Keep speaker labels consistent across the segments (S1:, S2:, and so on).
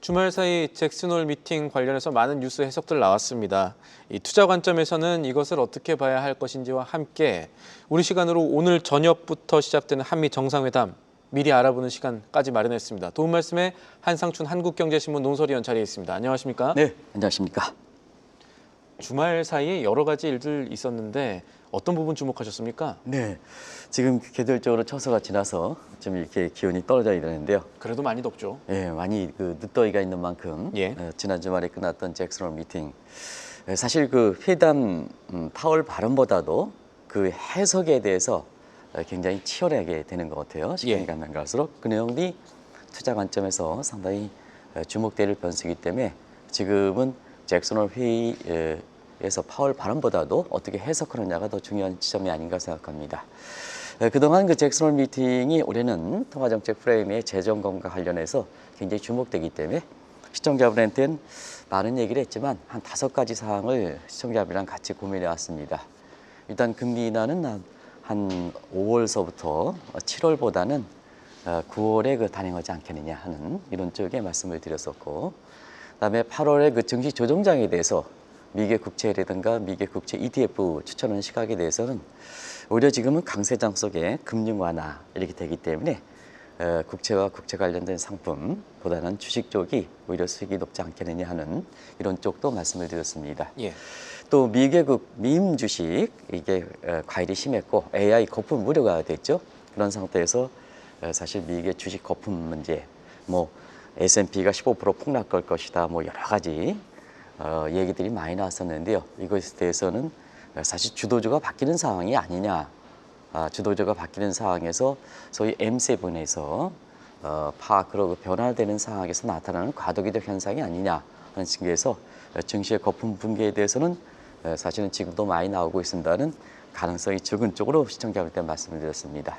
S1: 주말 사이 잭슨홀 미팅 관련해서 많은 뉴스 해석들 나왔습니다. 이 투자 관점에서는 이것을 어떻게 봐야 할 것인지와 함께 우리 시간으로 오늘 저녁부터 시작되는 한미 정상회담 미리 알아보는 시간까지 마련했습니다. 도움 말씀에 한상춘 한국경제신문 논설위원 자리에 있습니다. 안녕하십니까?
S2: 네, 안녕하십니까?
S1: 주말 사이에 여러 가지 일들 있었는데 어떤 부분 주목하셨습니까?
S2: 네, 지금 계절적으로 처서가 지나서 좀 이렇게 기온이 떨어져 있는데요.
S1: 그래도 많이 덥죠.
S2: 예, 많이 늦더위가 있는 만큼
S1: 예.
S2: 지난 주말에 끝났던 잭슨홀 미팅. 사실 그 회담 파월 발언보다도 그 해석에 대해서 굉장히 치열하게 되는 것 같아요. 시간이 가면 갈수록 그 내용이 투자 관점에서 상당히 주목될 변수이기 때문에 지금은 잭슨홀 회의에서 파월 발언보다도 어떻게 해석하느냐가 더 중요한 지점이 아닌가 생각합니다. 그동안 그 잭슨홀 미팅이 올해는 통화정책 프레임의 재점검과 관련해서 굉장히 주목되기 때문에 시청자분한테는 많은 얘기를 했지만 한 5가지 사항을 시청자분이랑 같이 고민해 왔습니다. 일단 금리 인하는 한 5월서부터 7월보다는 9월에 그 단행하지 않겠느냐 하는 이런 쪽에 말씀을 드렸었고, 그다음에 8월에 그 증시 조정장에 대해서 미개 국채라든가 미개 국채 ETF 추천하는 시각에 대해서는 오히려 지금은 강세장 속에 금융 완화 이렇게 되기 때문에 국채와 국채 관련된 상품보다는 주식 쪽이 오히려 수익이 높지 않겠느냐 하는 이런 쪽도 말씀을 드렸습니다.
S1: 예.
S2: 또 미개국 밈 주식 이게 과열이 심했고 AI 거품 우려가 됐죠. 그런 상태에서 사실 미개 주식 거품 문제, 뭐 S&P가 15% 폭락할 것이다, 뭐 여러 가지 얘기들이 많이 나왔었는데요. 이것에 대해서는 사실 주도주가 바뀌는 상황이 아니냐. 주도주가 바뀌는 상황에서 소위 M7에서 파악으로 변화되는 상황에서 나타나는 과도기적 현상이 아니냐 하는 측면에서 증시의 거품 붕괴에 대해서는 사실은 지금도 많이 나오고 있습니다는 가능성이 적은 쪽으로 시청자분께 말씀을 드렸습니다.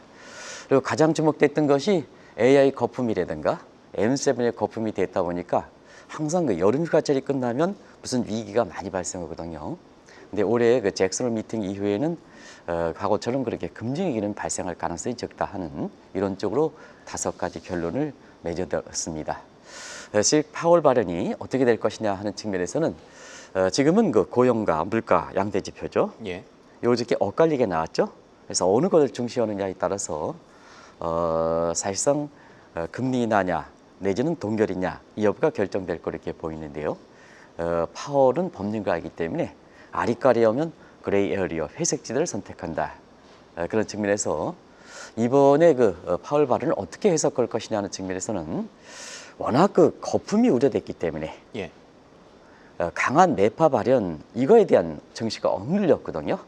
S2: 그리고 가장 주목됐던 것이 AI 거품이라든가 M7의 거품이 됐다 보니까 항상 그 여름 휴가철이 끝나면 무슨 위기가 많이 발생하거든요. 근데 올해 그 잭슨홀 미팅 이후에는 과거처럼 그렇게 금융위기는 발생할 가능성이 적다 하는 이런 쪽으로 5가지 결론을 맺어들었습니다. 사실 파월 발언이 어떻게 될 것이냐 하는 측면에서는 지금은 그 고용과 물가 양대 지표죠.
S1: 예.
S2: 요렇게 엇갈리게 나왔죠. 그래서 어느 것을 중시하느냐에 따라서 사실상 금리 인하냐 내지는 동결이냐 이 여부가 결정될 거 이렇게 보이는데요. 파월은 법률가이기 때문에 아리까리하면 그레이 에어리어 회색지대를 선택한다. 그런 측면에서 이번에 그 파월 발언을 어떻게 해석할 것이냐는 측면에서는 워낙 그 거품이 우려됐기 때문에
S1: 예.
S2: 강한 매파 발언 이거에 대한 증시가 억눌렸거든요.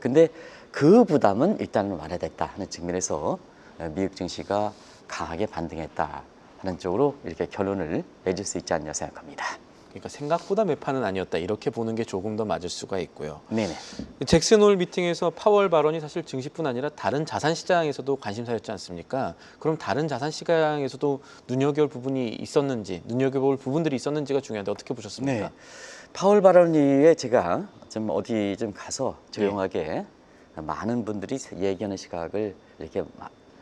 S2: 근데 그 부담은 일단은 완화됐다 하는 측면에서 미국 증시가 강하게 반등했다 하는 쪽으로 이렇게 결론을 내줄 수 있지 않냐 생각합니다.
S1: 그러니까 생각보다 매파는 아니었다 이렇게 보는 게 조금 더 맞을 수가 있고요.
S2: 네네.
S1: 잭슨홀 미팅에서 파월 발언이 사실 증시뿐 아니라 다른 자산 시장에서도 관심사였지 않습니까? 그럼 다른 자산 시장에서도 눈여겨볼 부분이 있었는지, 눈여겨볼 부분들이 있었는지가 중요한데 어떻게 보셨습니까?
S2: 네. 파월 발언 이후에 제가 좀 어디 좀 가서 조용하게 많은 분들이 얘기하는 시각을 이렇게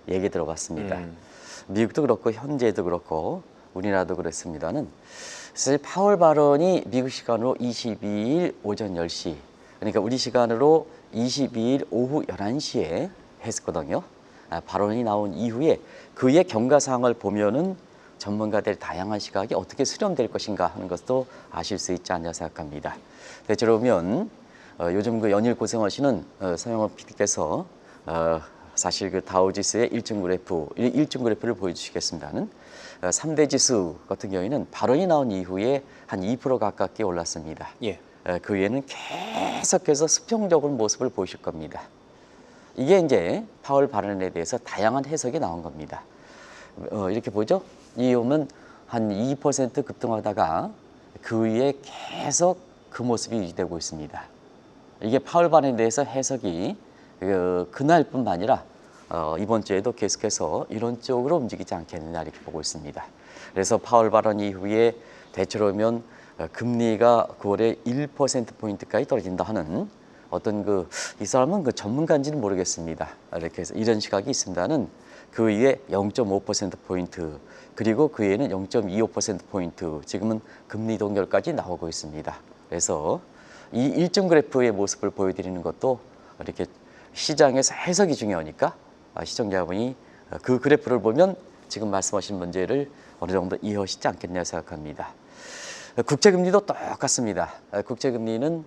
S2: 얘기 들어봤습니다. 미국도 그렇고 현재도 그렇고 우리나라도 그렇습니다는 사실 파월 발언이 미국 시간으로 22일 오전 10시, 그러니까 우리 시간으로 22일 오후 11시에 했었거든요. 발언이 나온 이후에 그의 경과사항을 보면은 전문가들의 다양한 시각이 어떻게 수렴될 것인가 하는 것도 아실 수 있지 않냐 생각합니다. 대체로 보면 요즘 그 연일 고생하시는 서영업 PD께서 사실 그 다우지수의 일정 그래프를 보여주시겠습니다는 3대 지수 같은 경우에는 발언이 나온 이후에 한 2% 가깝게 올랐습니다.
S1: 예.
S2: 그 위에는 계속해서 수평적인 모습을 보실 겁니다. 이게 이제 파월 발언에 대해서 다양한 해석이 나온 겁니다. 이렇게 보죠. 이 오면 한 2% 급등하다가 그 위에 계속 그 모습이 유지되고 있습니다. 이게 파월 발언에 대해서 해석이 그날뿐만 아니라 이번 주에도 계속해서 이런 쪽으로 움직이지 않겠느냐 이렇게 보고 있습니다. 그래서 파월 발언 이후에 대체로면 금리가 9월에 1%포인트까지 떨어진다 하는 어떤 이 사람은 그 전문가인지는 모르겠습니다. 이렇게 해서 이런 시각이 있습니다는 그 위에 0.5%포인트, 그리고 그 위에는 0.25%포인트, 지금은 금리 동결까지 나오고 있습니다. 그래서 이 일정 그래프의 모습을 보여드리는 것도 이렇게 시장에서 해석이 중요하니까 시청자분이 그 그래프를 보면 지금 말씀하신 문제를 어느 정도 이해하시지 않겠냐 생각합니다. 국채금리도 똑같습니다. 국채금리는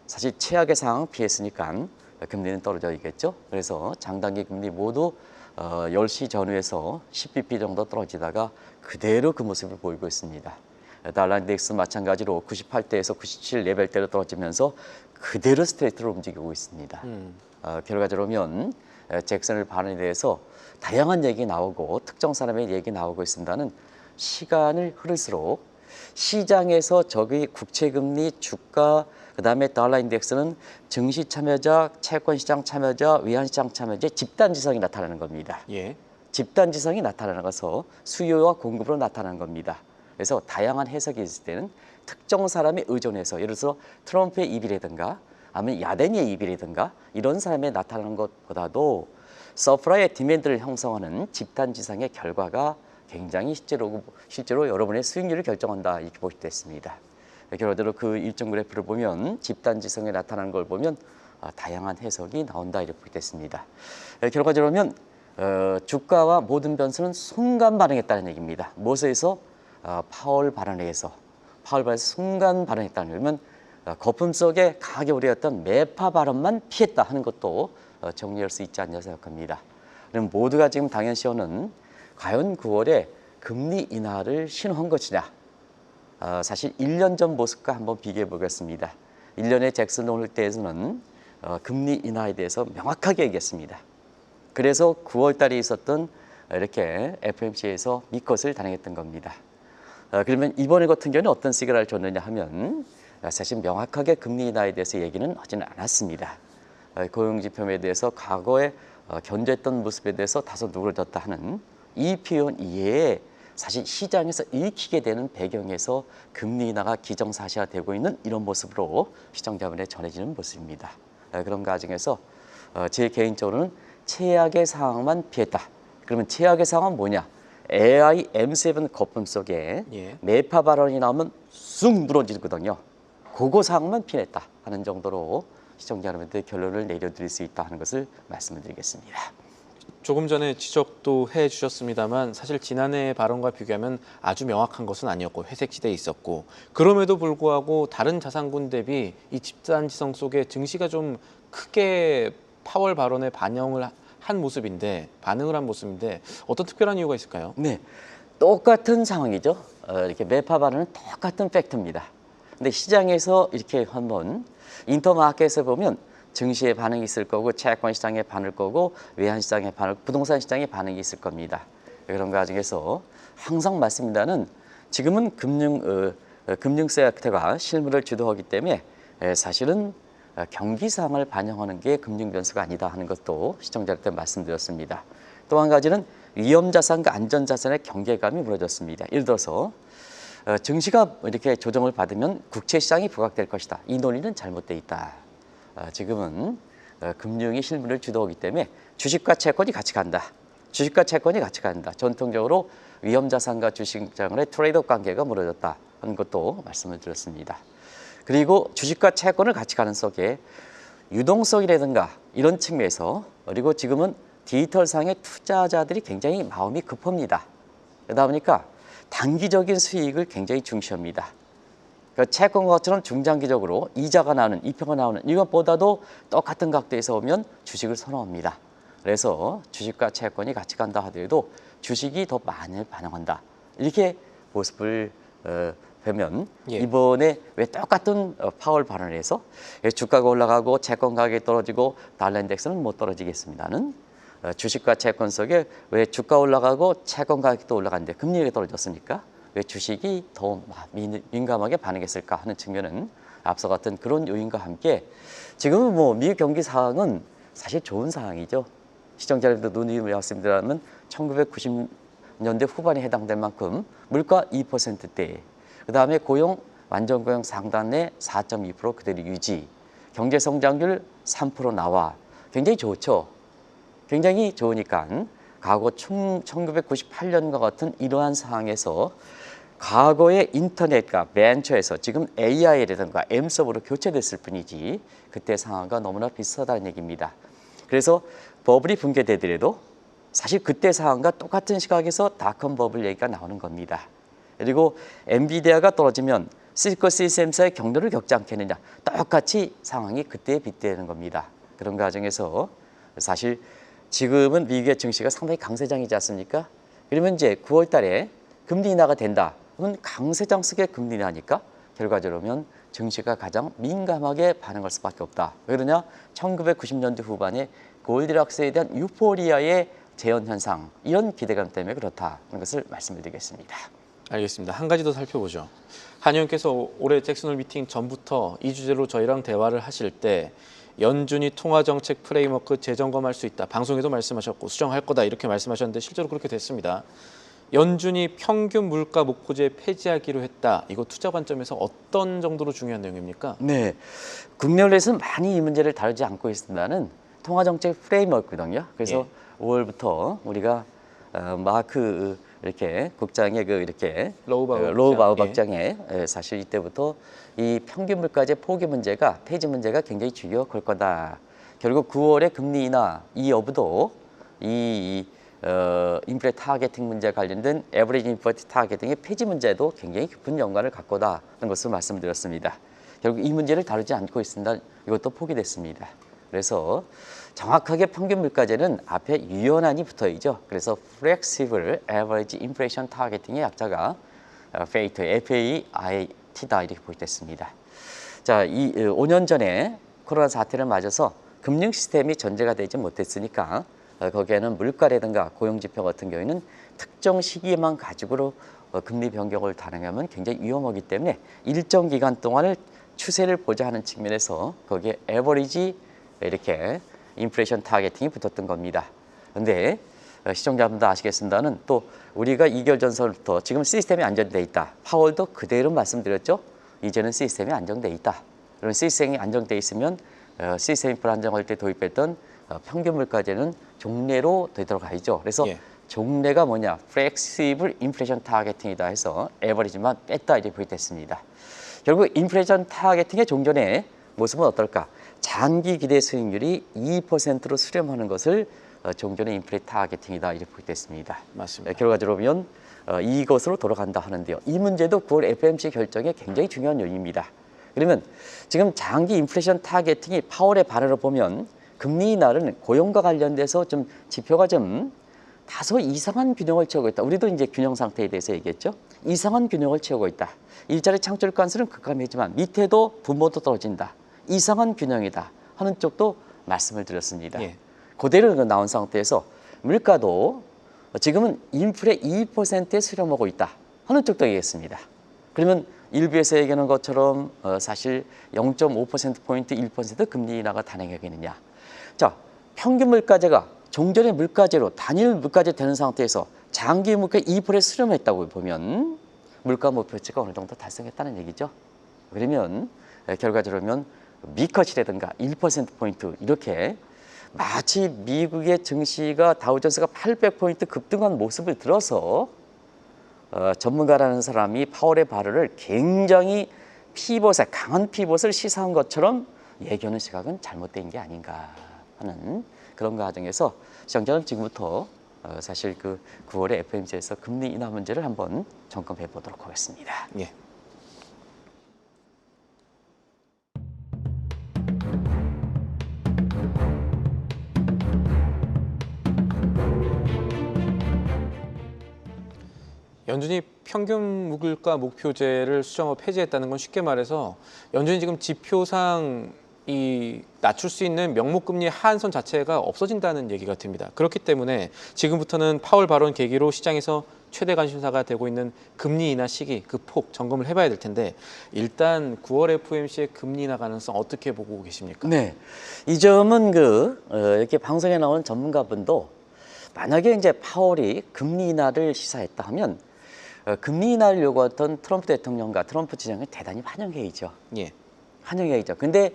S2: 사실 최악의 상황 피했으니까 금리는 떨어져야겠죠. 그래서 장단기 금리 모두 10시 전후에서 10bp 정도 떨어지다가 그대로 그 모습을 보이고 있습니다. 달러 인덱스 마찬가지로 98대에서 97 레벨대로 떨어지면서 그대로 스트레이트로 움직이고 있습니다. 결과적으로 보면 잭슨홀 발언에 대해서 다양한 얘기 나오고 특정 사람의 얘기 나오고 있습니다는 시간을 흐를수록 시장에서 저기 국채금리, 주가, 그다음에 달러 인덱스는 증시 참여자, 채권 시장 참여자, 외환 시장 참여자의 집단 지성이 나타나는 겁니다.
S1: 예.
S2: 집단 지성이 나타나는 것은 수요와 공급으로 나타나는 겁니다. 그래서 다양한 해석이 있을 때는 특정 사람에 의존해서, 예를 들어서 트럼프의 입이라든가 아니면 야단의 입이라든가 이런 사람에 나타나는 것보다도 서프라이의 디맨드를 형성하는 집단 지성의 결과가 굉장히 실제로 여러분의 수익률을 결정한다, 이렇게 보실 수 있습니다. 결과적으로 그 일정 그래프를 보면 집단 지성에 나타나는 걸 보면 다양한 해석이 나온다, 이렇게 보게 됐습니다. 결과적으로 보면 주가와 모든 변수는 순간 반응했다는 얘기입니다. 무엇에서? 파월 발언에 의해서. 파월 발언에서 순간 반응했다는 거면 거품 속에 강하게 우려했던 매파 발언만 피했다 하는 것도 정리할 수 있지 않냐 생각합니다. 그럼 모두가 지금 당연시하는 과연 9월에 금리 인하를 신호한 것이냐. 사실 1년 전 모습과 한번 비교해 보겠습니다. 1년의 잭슨 홀 때에서는 금리 인하에 대해서 명확하게 얘기했습니다. 그래서 9월 달에 있었던 이렇게 FOMC에서 미컷을 단행했던 겁니다. 그러면 이번에 같은 경우는 어떤 시그널을 줬느냐 하면 사실 명확하게 금리 인하에 대해서 얘기는 하지는 않았습니다. 고용지표에 대해서 과거에 견제했던 모습에 대해서 다소 누그러졌다 하는 이 표현 이외에 사실 시장에서 읽히게 되는 배경에서 금리 인하가 기정사실화되고 있는 이런 모습으로 시청자분에 전해지는 모습입니다. 그런 과정에서 제 개인적으로는 최악의 상황만 피했다. 그러면 최악의 상황은 뭐냐? AI M7 거품 속에
S1: 예.
S2: 매파 발언이 나오면 쑥 무너지거든요. 그거 상황만 피했다 하는 정도로 시청자 여러분들 결론을 내려드릴 수 있다 하는 것을 말씀을 드리겠습니다.
S1: 조금 전에 지적도 해주셨습니다만 사실 지난해 발언과 비교하면 아주 명확한 것은 아니었고 회색지대에 있었고, 그럼에도 불구하고 다른 자산군 대비 이 집단지성 속에 증시가 좀 크게 파월 발언에 반응을 한 모습인데 어떤 특별한 이유가 있을까요?
S2: 네, 똑같은 상황이죠. 이렇게 매파 발언은 똑같은 팩트입니다. 근데 시장에서 이렇게 한번 인터마켓에 보면 증시에 반응이 있을 거고, 채권 시장에 반응일 거고, 외환 시장에 반응, 부동산 시장에 반응이 있을 겁니다. 그런 과정에서 항상 말씀드리는 지금은 금융 섹터가 실물을 주도하기 때문에 사실은 경기 상황을 반영하는 게 금융 변수가 아니다 하는 것도 시청자한테 말씀드렸습니다. 또 한 가지는 위험 자산과 안전 자산의 경계감이 무너졌습니다. 예를 들어서 증시가 이렇게 조정을 받으면 국채 시장이 부각될 것이다. 이 논리는 잘못돼 있다. 지금은 금융이 실물을 주도하기 때문에 주식과 채권이 같이 간다. 주식과 채권이 같이 간다. 전통적으로 위험 자산과 주식 시장의 트레이드업 관계가 무너졌다 하는 것도 말씀을 드렸습니다. 그리고 주식과 채권을 같이 가는 속에 유동성이라든가 이런 측면에서, 그리고 지금은 디지털상의 투자자들이 굉장히 마음이 급합니다. 그러다 보니까 단기적인 수익을 굉장히 중시합니다. 그러니까 채권과 것처럼 중장기적으로 이자가 나오는, 이평가 나오는 이것보다도 똑같은 각도에서 오면 주식을 선호합니다. 그래서 주식과 채권이 같이 간다 하더라도 주식이 더 많이 반영한다. 이렇게 모습을 보면
S1: 예.
S2: 이번에 왜 똑같은 파월 발언을 해서 주가가 올라가고 채권 가격이 떨어지고 달러 인덱스는 못 떨어지겠습니다는 주식과 채권 속에 왜 주가 올라가고 채권 가격도 올라가는데 금리가 떨어졌습니까? 왜 주식이 더 민감하게 반응했을까 하는 측면은 앞서 같은 그런 요인과 함께 지금은 뭐 미국 경기 상황은 사실 좋은 상황이죠. 시청자들도 눈이 말씀드리면 1990년대 후반에 해당될 만큼 물가 2%대, 그 다음에 고용, 완전 고용 상단의 4.2% 그대로 유지, 경제 성장률 3% 나와 굉장히 좋죠. 굉장히 좋으니까 과거 1998년과 같은 이러한 상황에서 과거의 인터넷과 벤처에서 지금 AI라든가 M서버로 교체됐을 뿐이지 그때 상황과 너무나 비슷하다는 얘기입니다. 그래서 버블이 붕괴되더라도 사실 그때 상황과 똑같은 시각에서 닷컴 버블 얘기가 나오는 겁니다. 그리고 엔비디아가 떨어지면 시스코 시스템사의 경로를 겪지 않겠느냐. 똑같이 상황이 그때에 빗대는 겁니다. 그런 과정에서 사실 지금은 미국의 증시가 상당히 강세장이지 않습니까? 그러면 이제 9월 달에 금리 인하가 된다. 그러면 강세장 속의 금리 인하니까 결과적으로 증시가 가장 민감하게 반응할 수밖에 없다. 왜 그러냐? 1990년대 후반에 골디락스에 대한 유포리아의 재현 현상, 이런 기대감 때문에 그렇다는 것을 말씀을 드리겠습니다.
S1: 알겠습니다. 한 가지 더 살펴보죠. 한 의원께서 올해 잭슨홀 미팅 전부터 이 주제로 저희랑 대화를 하실 때 연준이 통화정책 프레임워크 재점검할 수 있다. 방송에도 말씀하셨고 수정할 거다 이렇게 말씀하셨는데 실제로 그렇게 됐습니다. 연준이 평균 물가 목표제 폐지하기로 했다. 이거 투자 관점에서 어떤 정도로 중요한 내용입니까?
S2: 네, 국내에서는 많이 이 문제를 다루지 않고 있습니다는 통화정책 프레임워크거든요. 그래서 5월부터 우리가 마크 이렇게 국장의 그 이렇게 로우바우 박장의 사실 이때부터 이 평균 물가제 포기 문제가 폐지 문제가 굉장히 중요할 거다. 결국 9월에 금리 인하 이 여부도 이 인플레 타겟팅 문제 관련된 에버리지 인플레 타겟팅의 폐지 문제도 굉장히 깊은 연관을 갖고다는 것을 말씀드렸습니다. 결국 이 문제를 다루지 않고 있습니다. 이것도 포기됐습니다. 그래서 정확하게 평균 물가제는 앞에 유연한이 붙어있죠. 그래서 Flexible Average Inflation Targeting의 약자가 FAIT, FAIT다 이렇게 보겠습니다. 자, 이 5년 전에 코로나 사태를 맞아서 금융 시스템이 전제가 되지 못했으니까 거기에는 물가라든가 고용 지표 같은 경우에는 특정 시기에만 가지고 금리 변경을 단행하면 굉장히 위험하기 때문에 일정 기간 동안을 추세를 보자 하는 측면에서 거기에 에버리지 이렇게 인플레이션 타겟팅이 붙었던 겁니다. 그런데 시청자분들 아시겠습니다는 또 우리가 2개월 전서부터 지금 시스템이 안정돼 있다. 파월도 그대로 말씀드렸죠. 이제는 시스템이 안정돼 있다. 그럼 시스템이 안정돼 있으면 시스템이 불안정할 때 도입했던 평균 물가제는 종래로 되돌아가야죠. 그래서 종래가 뭐냐? Flexible Inflation Targeting이다 해서 에버리지만 뺐다 이렇게 보겠습니다. 결국 인플레이션 타겟팅의 종전의 모습은 어떨까? 장기 기대 수익률이 2%로 수렴하는 것을 종전의 인플레 타겟팅이다 이렇게 보겠습니다.
S1: 맞습니다.
S2: 결과적으로 보면 이것으로 돌아간다 하는데요. 이 문제도 9월 FOMC 결정에 굉장히 중요한 요인입니다. 그러면 지금 장기 인플레이션 타겟팅이 파월의 발언을 보면 금리 인하는 고용과 관련돼서 좀 지표가 좀 다소 이상한 균형을 채우고 있다. 우리도 이제 균형 상태에 대해서 얘기했죠. 이상한 균형을 채우고 있다. 일자리 창출 건수는 급감했지만 밑에도 분모도 떨어진다. 이상한 균형이다 하는 쪽도 말씀을 드렸습니다. 그대로 나온 상태에서 물가도 지금은 인플레 2%에 수렴하고 있다 하는 쪽도 얘기했습니다. 그러면 일부에서 얘기하는 것처럼 사실 0.5%포인트 1% 금리 인하가 단행하겠느냐. 자, 평균 물가제가 종전의 물가제로 단일 물가제 되는 상태에서 장기 물가 2%에 수렴했다고 보면 물가 목표치가 어느 정도 달성했다는 얘기죠. 그러면 결과적으로 미컷이라든가 1%포인트 이렇게 마치 미국의 증시가 다우존스가 800포인트 급등한 모습을 들어서 전문가라는 사람이 파월의 발언을 굉장히 피벗에 강한 피벗을 시사한 것처럼 얘기하는 시각은 잘못된 게 아닌가 하는 그런 과정에서 시장자는 지금부터 사실 그 9월에 FOMC에서 금리 인하 문제를 한번 점검해 보도록 하겠습니다.
S1: 연준이 평균 물가 목표제를 수정하고 폐지했다는 건 쉽게 말해서 연준이 지금 지표상 이 낮출 수 있는 명목금리 하한선 자체가 없어진다는 얘기가 됩니다. 그렇기 때문에 지금부터는 파월 발언 계기로 시장에서 최대 관심사가 되고 있는 금리 인하 시기, 그 폭 점검을 해봐야 될 텐데 일단 9월 FOMC의 금리 인하 가능성 어떻게 보고 계십니까?
S2: 네, 이 점은 이렇게 방송에 나오는 전문가분도 만약에 이제 파월이 금리 인하를 시사했다 하면 금리 인하를 요구했던 트럼프 대통령과 트럼프 지정을 대단히 환영해야죠. 환영해야죠. 근데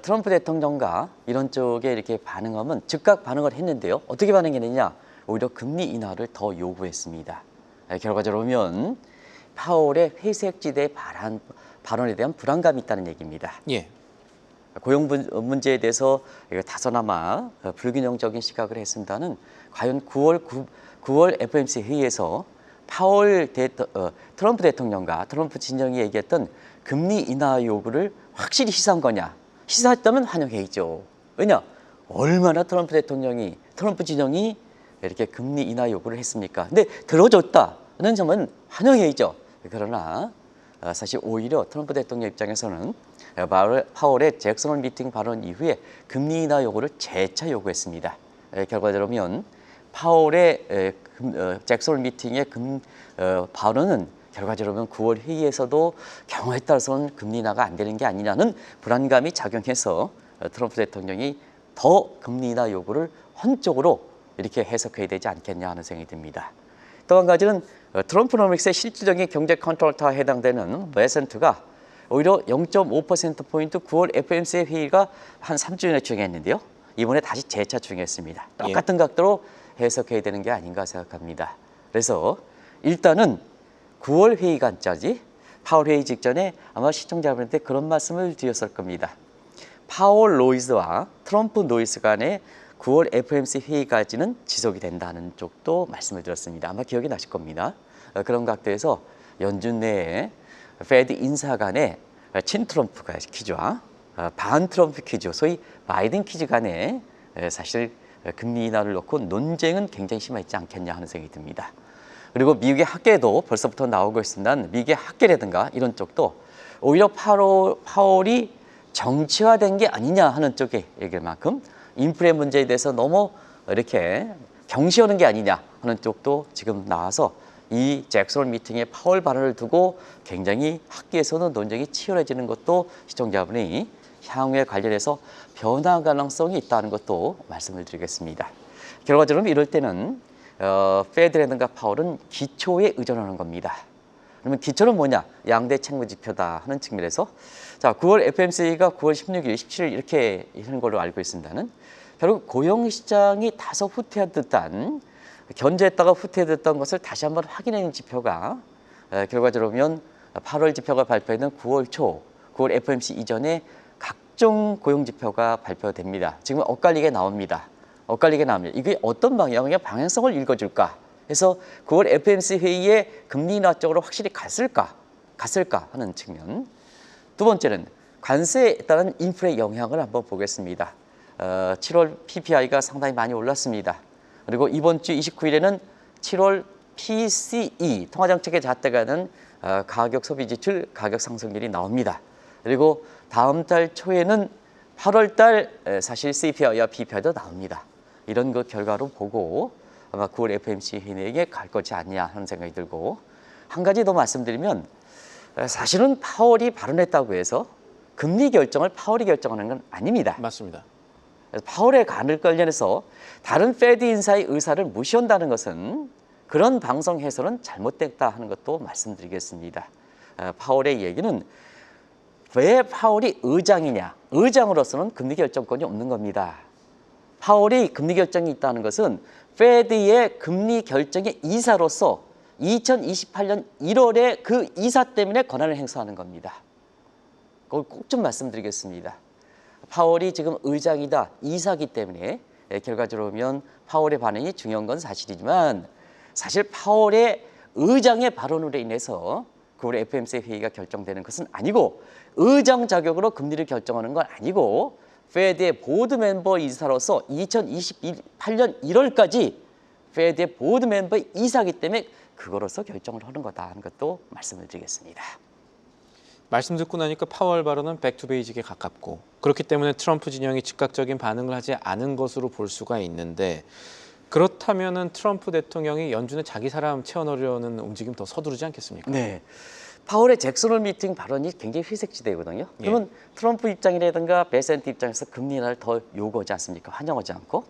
S2: 트럼프 대통령과 이런 쪽에 이렇게 반응하면 즉각 반응을 했는데요. 어떻게 반응했느냐? 오히려 금리 인하를 더 요구했습니다. 결과적으로 보면 파월의 회색지대 발언에 대한 불안감이 있다는 얘기입니다.
S1: 예.
S2: 고용 문제에 대해서 다소나마 불균형적인 시각을 했습니다는 과연 9월 FOMC 회의에서 트럼프 대통령과 트럼프 진영이 얘기했던 금리 인하 요구를 확실히 시사한 거냐? 시사했다면 환영해야죠. 왜냐? 얼마나 트럼프 진영이 이렇게 금리 인하 요구를 했습니까? 근데 들어줬다는 점은 환영해야죠. 그러나 사실 오히려 트럼프 대통령 입장에서는 파월의 잭슨 미팅 발언 이후에 금리 인하 요구를 재차 요구했습니다. 결과적으로 보면 파월의 잭슨 미팅의 발언은 결과적으로 보면 9월 회의에서도 경우에 따라서는 금리 인하가 안 되는 게 아니냐는 불안감이 작용해서 트럼프 대통령이 더 금리 인하 요구를 헌적으로 이렇게 해석해야 되지 않겠냐 하는 생각이 듭니다. 또 한 가지는 트럼프노믹스의 실질적인 경제 컨트롤타에 해당되는 베센트가 오히려 0.5%포인트 9월 FOMC 회의가 한 3주 전에 추경했는데요. 이번에 다시 재차 추경했습니다. 똑같은 각도로 해석해야 되는 게 아닌가 생각합니다. 그래서 일단은 9월 회의간까지 파월 회의 직전에 아마 시청자분한테 그런 말씀을 드렸을 겁니다. 파월 노이즈와 트럼프 노이즈 간의 9월 FOMC 회의까지는 지속이 된다는 쪽도 말씀을 드렸습니다. 아마 기억이 나실 겁니다. 그런 각도에서 연준 내에 페드 인사 간의 친트럼프 퀴즈와 반트럼프 퀴즈, 소위 바이든 퀴즈 간에 사실 금리 인하를 놓고 논쟁은 굉장히 심하지 않겠냐 하는 생각이 듭니다. 그리고 미국의 학계도 벌써부터 나오고 있습니다. 미국의 학계라든가 이런 쪽도 오히려 파월이 정치화된 게 아니냐 하는 쪽에 얘기할 만큼 인플레 문제에 대해서 너무 이렇게 경시하는 게 아니냐 하는 쪽도 지금 나와서 이 잭슨 미팅의 파월 발언을 두고 굉장히 학계에서는 논쟁이 치열해지는 것도 시청자분이 향후에 관련해서 변화 가능성이 있다는 것도 말씀을 드리겠습니다. 결과적으로 이럴 때는 페드라든가 파월은 기초에 의존하는 겁니다. 그러면 기초는 뭐냐? 양대 책무 지표다 하는 측면에서 자 9월 FOMC가 9월 16일, 17일 이렇게 하는 걸로 알고 있습니다는 결국 고용시장이 다소 후퇴한 듯한 견제했다가 후퇴했던 것을 다시 한번 확인하는 지표가 결과적으로 보면 8월 지표가 발표된 9월 초, 9월 FOMC 이전에 각종 고용 지표가 발표됩니다. 지금 엇갈리게 나옵니다. 이게 어떤 방향의 방향성을 읽어줄까? 해서 9월 FOMC 회의에 금리 인하 쪽으로 확실히 갔을까 하는 측면. 두 번째는 관세에 따른 인플레 영향을 한번 보겠습니다. 7월 PPI가 상당히 많이 올랐습니다. 그리고 이번 주 29일에는 7월 PCE 통화정책의 잣대가는 가격 소비 지출 가격 상승률이 나옵니다. 그리고 다음 달 초에는 8월 달 사실 CPI와 PPI도 나옵니다. 이런 것 결과로 보고 아마 9월 FOMC 회의에 갈 것이 아니냐 하는 생각이 들고 한 가지 더 말씀드리면 사실은 파월이 발언했다고 해서 금리 결정을 파월이 결정하는 건 아닙니다.
S1: 맞습니다.
S2: 파월의 간을 관련해서 다른 페드 인사의 의사를 무시한다는 것은 그런 방송 해설은 잘못됐다 하는 것도 말씀드리겠습니다. 파월의 얘기는 왜 파월이 의장이냐? 의장으로서는 금리 결정권이 없는 겁니다. 파월이 금리 결정이 있다는 것은 페드의 금리 결정의 이사로서 2028년 1월에 그 이사 때문에 권한을 행사하는 겁니다. 그걸 꼭 좀 말씀드리겠습니다. 파월이 지금 의장이다, 이사기 때문에 결과적으로 보면 파월의 반응이 중요한 건 사실이지만 사실 파월의 의장의 발언으로 인해서 9월 FOMC 회의가 결정되는 것은 아니고 의장 자격으로 금리를 결정하는 건 아니고 페드의 보드 멤버 이사로서 2028년 1월까지 페드의 보드 멤버 이사기 때문에 그거로서 결정을 하는 거다 하는 것도 말씀을 드리겠습니다.
S1: 말씀 듣고 나니까 파월 발언은 백투베이직에 가깝고 그렇기 때문에 트럼프 진영이 즉각적인 반응을 하지 않은 것으로 볼 수가 있는데 그렇다면은 트럼프 대통령이 연준에 자기 사람 채워넣으려는 움직임 더 서두르지 않겠습니까?
S2: 네. 파월의 잭슨 미팅 발언이 굉장히 회색지대거든요. 그러면 트럼프 입장이라든가 베센트 입장에서 금리 인하를 더 요구하지 않습니까? 환영하지 않고.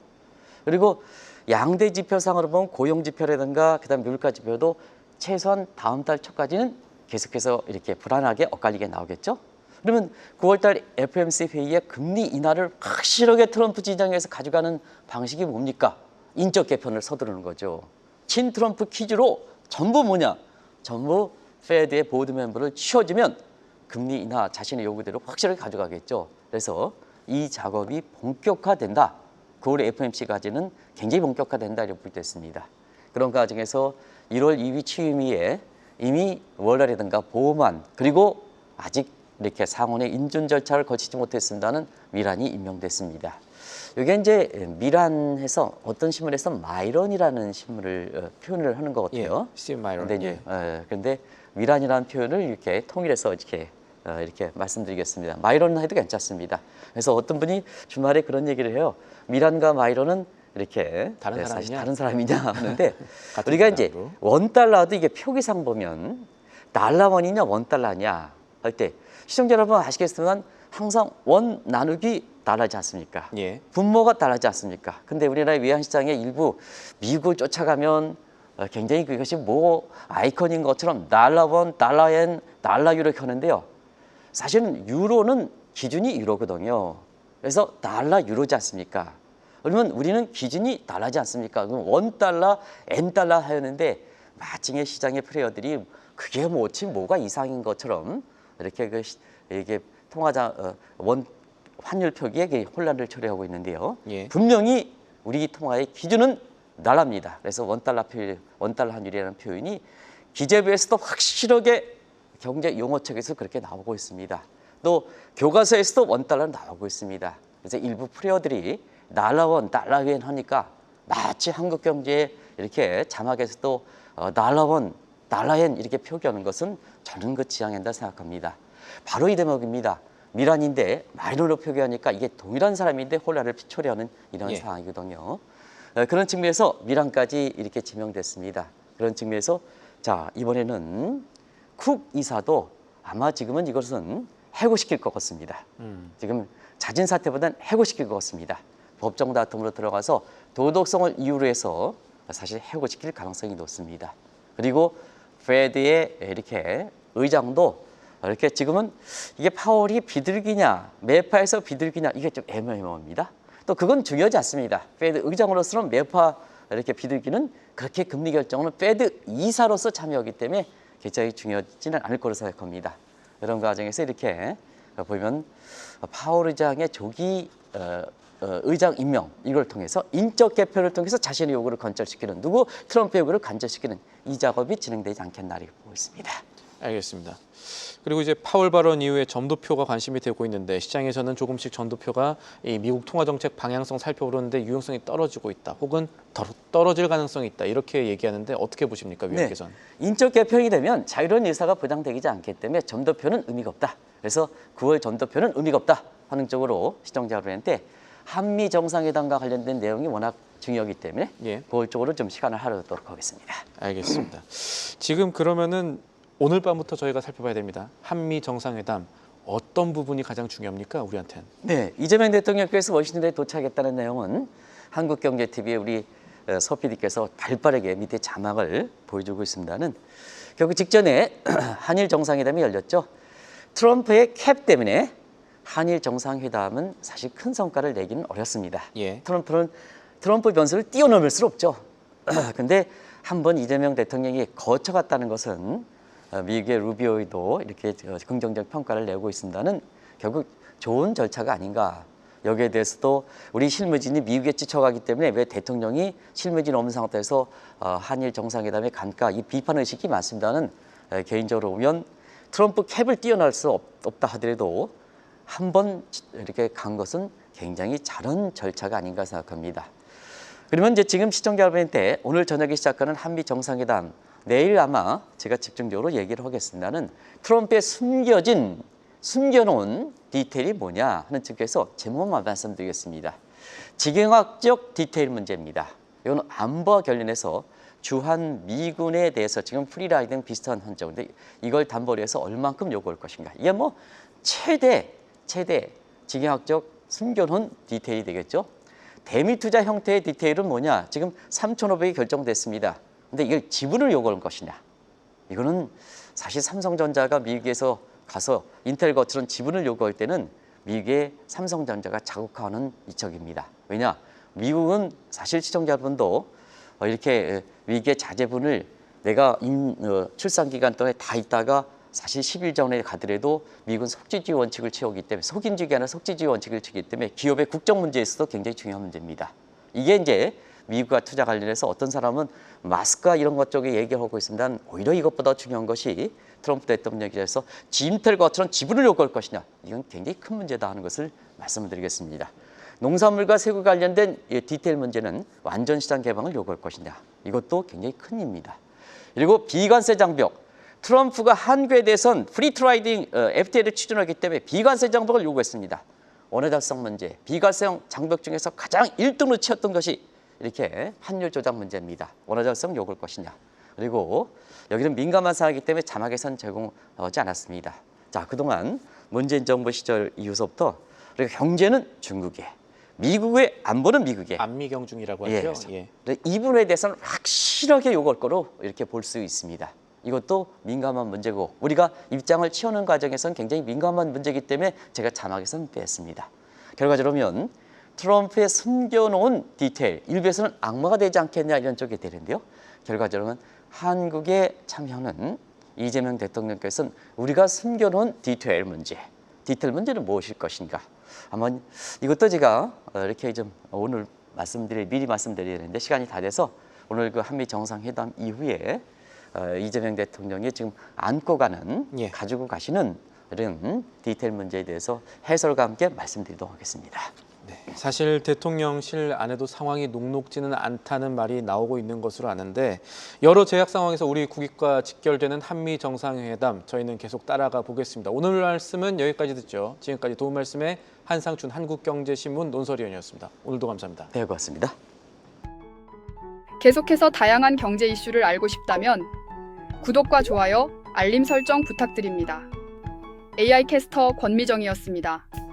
S2: 그리고 양대 지표상으로 보면 고용 지표라든가 그다음 물가 지표도 최소한 다음 달 초까지는 계속해서 이렇게 불안하게 엇갈리게 나오겠죠. 그러면 9월달 FOMC 회의에 금리 인하를 확실하게 트럼프 진영에서 가져가는 방식이 뭡니까? 인적 개편을 서두르는 거죠. 친 트럼프 퀴즈로 전부 뭐냐? 전부 페드의 보드 멤버를 치워주면 금리 인하 자신의 요구대로 확실하게 가져가겠죠. 그래서 이 작업이 본격화된다. 9월 FOMC까지는 굉장히 본격화된다 이렇게 볼 때 있습니다. 그런 과정에서 1월 2위 취임위에 이미 월달이든가 보호만 그리고 아직 이렇게 상원의 인준 절차를 거치지 못했습니다는 미란이 임명됐습니다. 이게 이제 미란에서 어떤 신문에서 마이런이라는 신문을 표현을 하는 것 같아요.
S1: 스티브 마이런.
S2: 그런데 미란이라는 표현을 이렇게 통일해서 이렇게 말씀드리겠습니다. 마이런은 해도 괜찮습니다. 그래서 어떤 분이 주말에 그런 얘기를 해요. 미란과 마이런은 이렇게
S1: 다른
S2: 사실
S1: 사람이냐?
S2: 다른 사람이냐 하는데
S1: 같은
S2: 우리가 이제
S1: 사람으로.
S2: 원달러도 이게 표기상 보면 달러원이냐 원달러냐 할 때 시청자 여러분 아시겠지만 항상 원 나누기 달러지 않습니까?
S1: 예.
S2: 분모가 달라지 않습니까? 근데 우리나라의 외환시장의 일부 미국을 쫓아가면 굉장히 그것이 뭐 아이콘인 것처럼 달러원, 달러엔, 달러 유로 하는데요. 사실은 유로는 기준이 유로거든요. 그래서 달러 유로지 않습니까? 그러면 우리는 기준이 달라지 않습니까? 그럼 원 달러, 엔 달러 하였는데 마침내 시장의 플레이어들이 그게 뭐가 이상인 것처럼 이렇게 이게 원 환율 표기에 혼란을 초래하고 있는데요.
S1: 예.
S2: 분명히 우리 통화의 기준은 달러입니다. 그래서 원달러 환율이라는 표현이 기재부에서도 확실하게 경제 용어책에서 그렇게 나오고 있습니다. 또 교과서에서도 원달러는 나오고 있습니다. 그래서 일부 플레이어들이 달러원, 달러엔 하니까 마치 한국 경제에 이렇게 자막에서도 달러원, 달러엔 이렇게 표기하는 것은 저는 그 지향한다 생각합니다. 바로 이 대목입니다. 미란인데 마이너로 표기하니까 이게 동일한 사람인데 혼란을 초래하는 이런
S1: 예.
S2: 상황이거든요. 그런 측면에서 미란까지 이렇게 지명됐습니다. 그런 측면에서 자 이번에는 쿡 이사도 아마 지금은 이것은 해고시킬 것 같습니다. 지금 잦은 사태보다는 해고시킬 것 같습니다. 법정 다툼으로 들어가서 도덕성을 이유로 해서 사실 해고시킬 가능성이 높습니다. 그리고 페드의 이렇게 의장도 이렇게 지금은 이게 파월이 비둘기냐 매파에서 비둘기냐 이게 좀 애매모호합니다. 또 그건 중요하지 않습니다. 페드 의장으로서는 매파 이렇게 비둘기는 그렇게 금리 결정은 페드 이사로서 참여하기 때문에 굉장히 중요하지는 않을 거로 생각합니다. 이런 과정에서 이렇게 보면 파월 의장의 조기 의장 임명 이걸 통해서 인적 개편을 통해서 자신의 요구를 관철시키는 누구 트럼프 요구를 관철시키는 이 작업이 진행되지 않겠나 보고 있습니다.
S1: 알겠습니다. 그리고 이제 파월 발언 이후에 점도표가 관심이 되고 있는데 시장에서는 조금씩 점도표가 이 미국 통화 정책 방향성 살펴보는데 유용성이 떨어지고 있다. 혹은 떨어질 가능성이 있다. 이렇게 얘기하는데 어떻게 보십니까, 위원께서는?
S2: 네. 인적 개편이 되면 자유로운 일사가 보장되지 않기 때문에 점도표는 의미가 없다. 그래서 9월 점도표는 의미가 없다 하는 쪽으로 시청자로 했는데 한미 정상회담과 관련된 내용이 워낙 중요하기 때문에
S1: 예.
S2: 그걸 쪽으로 좀 시간을 할애하도록 하겠습니다.
S1: 알겠습니다. 지금 그러면은 오늘 밤부터 저희가 살펴봐야 됩니다. 한미 정상회담 어떤 부분이 가장 중요합니까, 우리한테는?
S2: 네, 이재명 대통령께서 워싱턴에 도착했다는 내용은 한국경제TV의 우리 서 PD께서 발빠르게 밑에 자막을 보여주고 있습니다는 결국 직전에 한일 정상회담이 열렸죠. 트럼프의 캡 때문에 한일 정상회담은 사실 큰 성과를 내기는 어렵습니다.
S1: 예.
S2: 트럼프 변수를 뛰어넘을 수 없죠. 근데 한번 이재명 대통령이 거쳐갔다는 것은 미국의 루비오이도 이렇게 긍정적 평가를 내고 있습니다는 결국 좋은 절차가 아닌가. 여기에 대해서도 우리 실무진이 미국에 지쳐가기 때문에 왜 대통령이 실무진 없는 상태에서 한일 정상회담에 간까 이 비판 의식이 많습니다는 개인적으로 보면 트럼프 캡을 뛰어날 수 없다 하더라도 한 번 이렇게 간 것은 굉장히 잘한 절차가 아닌가 생각합니다. 그러면 이제 지금 시청자 여러분한테 오늘 저녁에 시작하는 한미 정상회담 내일 아마 제가 집중적으로 얘기를 하겠습니다는 트럼프의 숨겨놓은 디테일이 뭐냐 하는 측에서 제목만 말씀드리겠습니다. 지경학적 디테일 문제입니다. 이건 안보와 관련해서 주한 미군에 대해서 지금 프리라이딩 비슷한 현장인데 이걸 담보로 해서 얼만큼 요구할 것인가. 이게 뭐 최대 지경학적 숨겨놓은 디테일이 되겠죠. 대미 투자 형태의 디테일은 뭐냐. 지금 3,500이 결정됐습니다. 근데 이걸 지분을 요구할 것이냐. 이거는 사실 삼성전자가 미국에서 가서 인텔과 그런 지분을 요구할 때는 미국의 삼성전자가 자국화하는 이척입니다. 왜냐? 미국은 사실 시청자분도 이렇게 미국의 자제분을 내가 출산 기간 동안에 다 있다가 사실 10일 전에 가더라도 미국은 속지주의 원칙을 채우기 때문에 속인주의가 아니라 속지주의 원칙을 채우기 때문에 기업의 국정 문제에서도 굉장히 중요한 문제입니다. 이게 이제 미국과 투자 관련해서 어떤 사람은 마스크와 이런 것 쪽에 얘기하고 있습니다. 오히려 이것보다 중요한 것이 트럼프 대통령께서 인텔과 같은 지분을 요구할 것이냐. 이건 굉장히 큰 문제다 하는 것을 말씀을 드리겠습니다. 농산물과 세금 관련된 디테일 문제는 완전 시장 개방을 요구할 것이냐. 이것도 굉장히 큰 일입니다. 그리고 비관세 장벽. 트럼프가 한국에 대해서는 프리 트레이딩 FTA를 추진하기 때문에 비관세 장벽을 요구했습니다. 원화 달성 문제, 비관세 장벽 중에서 가장 1등으로 치었던 것이 이렇게 환율 조작 문제입니다. 원화 달성 요구할 것이냐. 그리고 여기는 민감한 사항이기 때문에 자막 예산 제공하지 않았습니다. 자, 그동안 문재인 정부 시절 이후서부터 그리고 경제는 중국에, 미국의 안보는 미국에.
S1: 안미경중이라고
S2: 예,
S1: 하죠. 예.
S2: 이 부분에 대해서는 확실하게 요구할 거로 이렇게 볼 수 있습니다. 이것도 민감한 문제고 우리가 입장을 치우는 과정에서는 굉장히 민감한 문제이기 때문에 제가 자막에서는 뺐습니다. 결과적으로 트럼프의 숨겨놓은 디테일, 일부에서는 악마가 되지 않겠냐 이런 쪽이 되는데요. 결과적으로 한국의 참여는 이재명 대통령께서는 우리가 숨겨놓은 디테일 문제는 무엇일 것인가. 한번 이것도 제가 이렇게 좀 오늘 미리 말씀드리는데 시간이 다 돼서 오늘 그 한미 정상회담 이후에 이재명 대통령이 지금 안고 가는
S1: 예.
S2: 가지고 가시는 이런 디테일 문제에 대해서 해설과 함께 말씀드리도록 하겠습니다.
S1: 네, 사실 대통령실 안에도 상황이 녹록지는 않다는 말이 나오고 있는 것으로 아는데 여러 제약 상황에서 우리 국익과 직결되는 한미 정상회담 저희는 계속 따라가 보겠습니다. 오늘 말씀은 여기까지 듣죠. 지금까지 도움 말씀에 한상춘 한국경제신문 논설위원이었습니다. 오늘도 감사합니다.
S2: 네, 고맙습니다.
S3: 계속해서 다양한 경제 이슈를 알고 싶다면 구독과 좋아요, 알림 설정 부탁드립니다. AI 캐스터 권미정이었습니다.